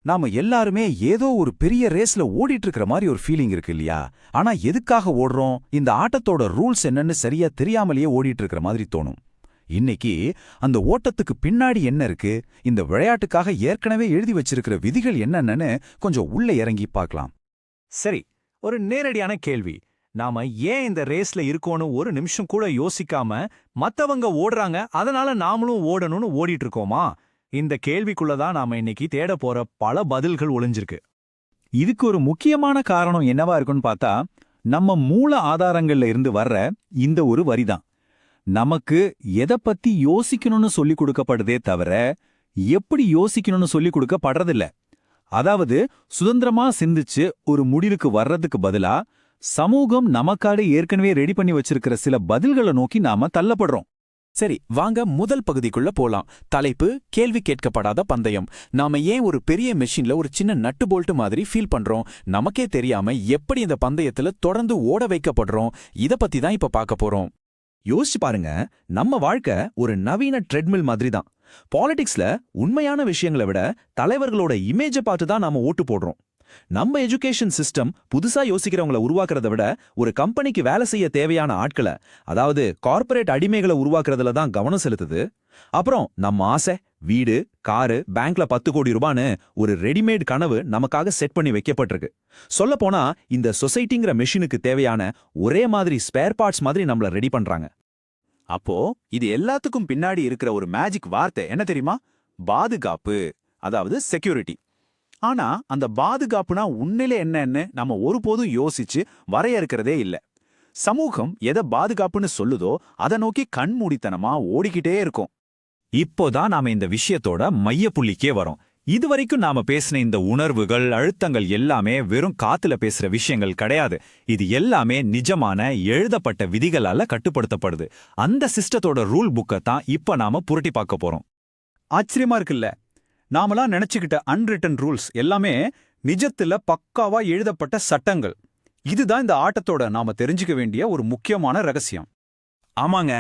நாம எல்லாருமே ஏதோ ஒரு பெரிய ரேஸ்ல ஓடிட்டு இருக்கிற மாதிரி ஒரு ஃபீலிங் இருக்கு இல்லையா? ஆனா எதுக்காக ஓடுறோம்? இந்த ஆட்டத்தோட ரூல்ஸ் என்னன்னு சரியா தெரியாமலேயே ஓடிட்டு இருக்கிற மாதிரி தோணும். இன்னைக்கு அந்த ஓட்டத்துக்கு பின்னாடி என்ன இருக்கு, இந்த விளையாட்டுக்காக ஏற்கனவே எழுதி வச்சிருக்கிற விதிகள் என்னென்னு கொஞ்சம் உள்ள இறங்கி பார்க்கலாம். சரி, ஒரு நேரடியான கேள்வி. நாம ஏன் இந்த ரேஸ்ல இருக்கோன்னு ஒரு நிமிஷம் கூட யோசிக்காம மத்தவங்க ஓடுறாங்க, அதனால நாமளும் ஓடணும்னு ஓடிட்டு இருக்கோமா? இந்த கேள்விக்குள்ளதான் நாம இன்னைக்கு தேட போற பல பதில்கள் ஒளிஞ்சிருக்கு. இதுக்கு ஒரு முக்கியமான காரணம் என்னவா இருக்குன்னு பார்த்தா, நம்ம மூல ஆதாரங்கள்ல இருந்து வர்ற இந்த ஒரு வரிதான். நமக்கு எதை பத்தி யோசிக்கணும்னு சொல்லிக் கொடுக்கப்படுதே தவிர எப்படி யோசிக்கணும்னு சொல்லிக் கொடுக்கப்படுறதில்ல. அதாவது சுதந்திரமா சிந்திச்சு ஒரு முடிவுக்கு வர்றதுக்கு பதிலா சமூகம் நமக்காக ஏற்கனவே ரெடி பண்ணி வச்சிருக்கிற சில பதில்களை நோக்கி நாம தள்ளப்படுறோம். சரி, வாங்க முதல் பகுதிக்குள்ள போலாம். தலைப்பு கேள்வி கேட்கப்படாத பந்தயம். நாம ஏன் ஒரு பெரிய மெஷின்ல ஒரு சின்ன நட்டு போல்ட் மாதிரி ஃபீல் பண்றோம்? நமக்கே தெரியாம எப்படி இந்த பந்தயத்துல தொடர்ந்து ஓட வைக்கப்படுறோம்? இத பத்தி தான் இப்ப பார்க்க போறோம். யோசிச்சு பாருங்க, நம்ம வாழ்க்கை ஒரு நவீன ட்ரெட்மில் மாதிரி தான். பாலிடிக்ஸ்ல உண்மையான விஷயங்களை விட தலைவர்களோட இமேஜ பார்த்து தான் நாம ஓட்டு போடுறோம். நம்ம எஜுகேஷன் சிஸ்டம் புதுசா யோசிக்கிறவங்களை உருவாக்குறத விட ஒரு கம்பெனிக்கு வேலை செய்ய தேவையான ஆட்களை, அதாவது கார்ப்பரேட் அடிமைகளை உருவாக்குறதுல தான் கவனம் செலுத்துது. அப்புறம் நம்ம ஆசை, வீடு, காரு, பேங்க்ல 10 கோடி ரூபான்னு ஒரு ரெடிமேட் கனவு நமக்காக செட் பண்ணி வைக்கப்பட்டிருக்கு. சொல்ல போனா இந்த சொசைட்டிங்கிற மெஷினுக்கு தேவையான ஒரே மாதிரி ஸ்பேர் பார்ட்ஸ் மாதிரி நம்மள ரெடி பண்றாங்க. அப்போ இது எல்லாத்துக்கும் பின்னாடி இருக்கிற ஒரு மேஜிக் வார்த்தை என்ன தெரியுமா? பாதுகாப்பு, அதாவது செக்யூரிட்டி. ஆனா அந்த பாதுகாப்புனா உண்மையிலே என்னன்னு நம்ம ஒருபோதும் யோசிச்சு வரையறுக்கிறதே இல்ல. சமூகம் எதை பாதுகாப்புன்னு சொல்லுதோ அதை நோக்கி கண்மூடித்தனமா ஓடிக்கிட்டே இருக்கும். இப்போதான் நாம இந்த விஷயத்தோட மையப்புள்ளிக்கே வரோம். இதுவரைக்கும் நாம பேசின இந்த உணர்வுகள், அழுத்தங்கள் எல்லாமே வெறும் காத்துல பேசுற விஷயங்கள் கிடையாது. இது எல்லாமே நிஜமான எழுதப்பட்ட விதிகளால கட்டுப்படுத்தப்படுது. அந்த சிஸ்டத்தோட ரூல் புக்கை தான் இப்ப நாம புரட்டி பார்க்க போறோம். ஆச்சரியமா இருக்குல்ல? நாமலாம் நினைச்சுக்கிட்ட அன்ரிட்டன் ரூல்ஸ் எல்லாமே நிஜத்துல பக்காவா எழுதப்பட்ட சட்டங்கள். இதுதான் இந்த ஆட்டத்தோட நாம தெரிஞ்சுக்க வேண்டிய ஒரு முக்கியமான ரகசியம். ஆமாங்க,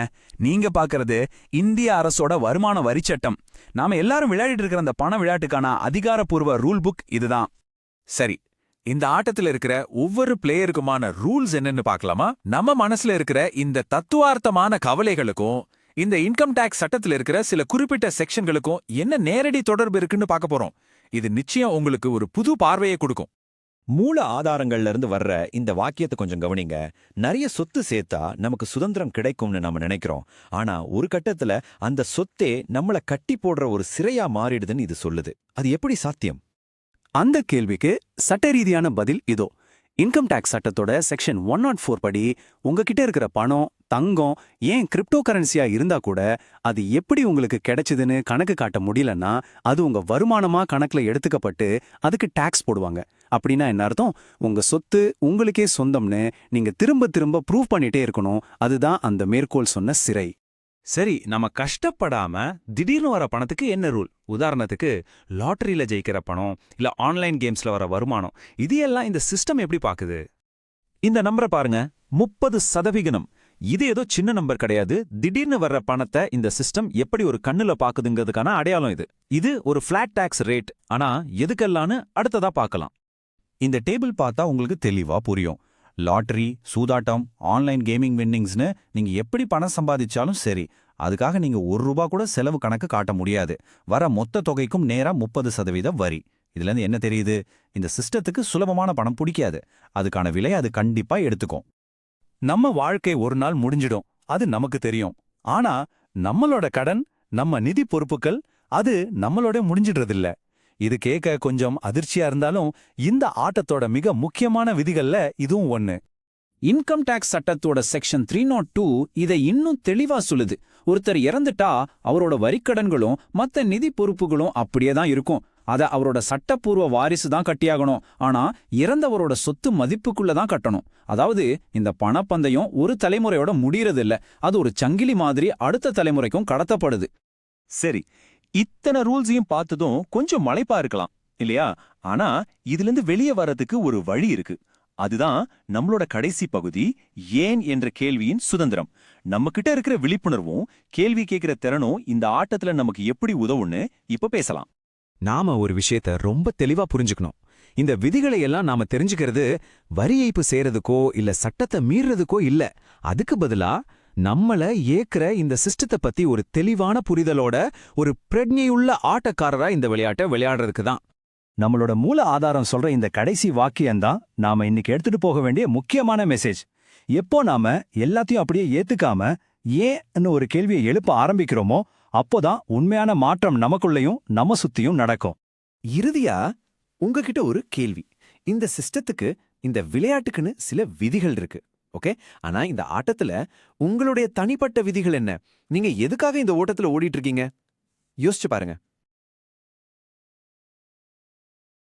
நீங்க பாக்குறது இந்திய அரசோட வருமான வரி சட்டம். நாம எல்லாரும் விளையாடிட்டு இருக்கிற அந்த பண விளையாட்டுக்கான அதிகாரப்பூர்வ ரூல் புக் இதுதான். சரி, இந்த ஆட்டத்துல இருக்கிற ஒவ்வொரு பிளேயருக்குமான ரூல்ஸ் என்னன்னு பார்க்கலாமா? நம்ம மனசுல இருக்கிற இந்த தத்துவார்த்தமான கவலைகளுக்கும் இந்த இன்கம் டாக்ஸ் சட்டத்தில் இருக்கிற சில குறிப்பிட்ட செக்ஷன்களுக்கும் என்ன நேரடி தொடர்பு இருக்குன்னு பார்க்க போறோம். இது நிச்சயம் உங்களுக்கு ஒரு புது பார்வையை கொடுக்கும். மூல ஆதாரங்கள்ல இருந்து வர்ற இந்த வாக்கியத்தை கொஞ்சம் கவனிங்க. நிறைய சொத்து சேர்த்தா நமக்கு சுதந்திரம் கிடைக்கும்னு நாம நினைக்கிறோம். ஆனா ஒரு கட்டத்துல அந்த சொத்தே நம்மள கட்டி போடுற ஒரு சிறையா மாறிடுதுன்னு இது சொல்லுது. அது எப்படி சாத்தியம்? அந்த கேள்விக்கு சட்ட ரீதியான பதில் இதோ. இன்கம் டாக்ஸ் சட்டத்தோட செக்ஷன் 104 படி உங்ககிட்ட இருக்கிற பணம், தங்கம், ஏன் கிரிப்டோ கரன்சியா இருந்தா கூட அது எப்படி உங்களுக்கு கிடைச்சதுன்னு கணக்கு காட்ட முடியலன்னா அது உங்க வருமானமா கணக்குல எடுத்துக்கப்பட்டு அதுக்கு டாக்ஸ் போடுவாங்க. அப்படின்னா என்ன அர்த்தம்? உங்க சொத்து உங்களுக்கே சொந்தம்னு நீங்க திரும்ப திரும்ப ப்ரூவ் பண்ணிட்டே இருக்கணும். அதுதான் அந்த மேற்கோள் சொன்ன சிறை. சரி, நம்ம கஷ்டப்படாம திடீர்னு வர பணத்துக்கு என்ன ரூல்? உதாரணத்துக்கு லாட்டரியில ஜெயிக்கிற பணம், இல்ல ஆன்லைன் கேம்ஸ்ல வர வருமானம், இது எல்லாம் இந்த சிஸ்டம் எப்படி பாக்குது? இந்த நம்பரை பாருங்க, 30%. இது ஏதோ சின்ன நம்பர் கிடையாது. திடீர்னு வர்ற பணத்தை இந்த சிஸ்டம் எப்படி ஒரு கண்ணுல பாக்குதுங்கிறதுக்கான அடையாளம் இது. இது ஒரு ஃபிளாட் டாக்ஸ் ரேட். ஆனா எதுக்கெல்லான்னு அடுத்ததா பார்க்கலாம். இந்த டேபிள் பார்த்தா உங்களுக்கு தெளிவா புரியும். லாட்டரி, சூதாட்டம், ஆன்லைன் கேமிங் வின்னிங்ஸ்னு நீங்க எப்படி பணம் சம்பாதிச்சாலும் சரி, அதுக்காக நீங்க ₹1 கூட செலவு கணக்கு காட்ட முடியாது. வர மொத்த தொகைக்கும் நேரா 30% வரி. இதுல இருந்து என்ன தெரியுது? இந்த சிஸ்டத்துக்கு சுலபமான பணம் பிடிக்காது. அதுக்கான விலை அது கண்டிப்பா எடுத்துக்கும். நம்ம வாழ்க்கை ஒரு நாள் முடிஞ்சிடும், அது நமக்கு தெரியும். ஆனா நம்மளோட கடன், நம்ம நிதி பொறுப்புகள், அது நம்மளோட முடிஞ்சிடுறதில்ல. இது கேட்க கொஞ்சம் அதிர்ச்சியா இருந்தாலும் இந்த ஆட்டத்தோட மிக முக்கியமான விதிகள்ல இதுவும் ஒண்ணு. இன்கம் டாக்ஸ் சட்டத்தோட செக்ஷன் 302 இதை இன்னும் தெளிவா சொல்லுது. ஒருத்தர் இறந்துட்டா அவரோட வரிக்கடன்களும் மத்த நிதி பொறுப்புகளும் அப்படியே தான் இருக்கும். அத அவரோட சட்டப்பூர்வ வாரிசு தான் கட்டியாகணும். ஆனா இறந்தவரோட சொத்து மதிப்புக்குள்ள தான் கட்டணும். அதாவது இந்த பணப்பந்தயம் ஒரு தலைமுறையோட முடியறதில்ல, அது ஒரு சங்கிலி மாதிரி அடுத்த தலைமுறைக்கும் கடத்தப்படுது. சரி, இத்தனை ரூல்ஸையும் பார்த்ததும் கொஞ்சம் மலைப்பா இருக்கலாம் இல்லையா? ஆனா இதுல இருந்து வெளியே வர்றதுக்கு ஒரு வழி இருக்கு. அதுதான் நம்மளோட கடைசி பகுதி, ஏன் என்ற கேள்வியின் சுதந்திரம். நம்ம கிட்ட இருக்கிற விழிப்புணர்வும் கேள்வி கேட்கிற திறனும் இந்த ஆட்டத்துல நமக்கு எப்படி உதவுன்னு இப்ப பேசலாம். நாம ஒரு விஷயத்த ரொம்ப தெளிவா புரிஞ்சுக்கணும். இந்த விதிகளை எல்லாம் நாம தெரிஞ்சுக்கிறது வரி ஏய்ப்பு செய்யறதுக்கோ இல்ல சட்டத்தை மீறதுக்கோ இல்ல. அதுக்கு பதிலா நம்மள ஏக்குற இந்த சிஸ்டத்தை பத்தி ஒரு தெளிவான புரிதலோட ஒரு பிரஜையுள்ள ஆட்டக்காரரா இந்த விளையாட்டை விளையாடுறதுக்கு தான். நம்மளோட மூல ஆதாரம் சொல்ற இந்த கடைசி வாக்கியம்தான் நாம இன்னைக்கு எடுத்துட்டு போக வேண்டிய முக்கியமான மெசேஜ். எப்போ நாம எல்லாத்தையும் அப்படியே ஏத்துக்காம ஏன்னு ஒரு கேள்வியை எழுப்ப ஆரம்பிக்கிறோமோ அப்போதான் உண்மையான மாற்றம் நமக்குள்ளேயும் நம்ம சுத்தியும் நடக்கும். இறுதியா உங்ககிட்ட ஒரு கேள்வி. இந்த சிஸ்டத்துக்கு, இந்த விளையாட்டுக்குன்னு சில விதிகள் இருக்கு, ஓகே? ஆனா இந்த ஆட்டத்துல உங்களுடைய தனிப்பட்ட விதிகள் என்ன? நீங்க எதுக்காக இந்த ஓட்டத்துல ஓடிட்டு இருக்கீங்க? யோசிச்சு பாருங்க.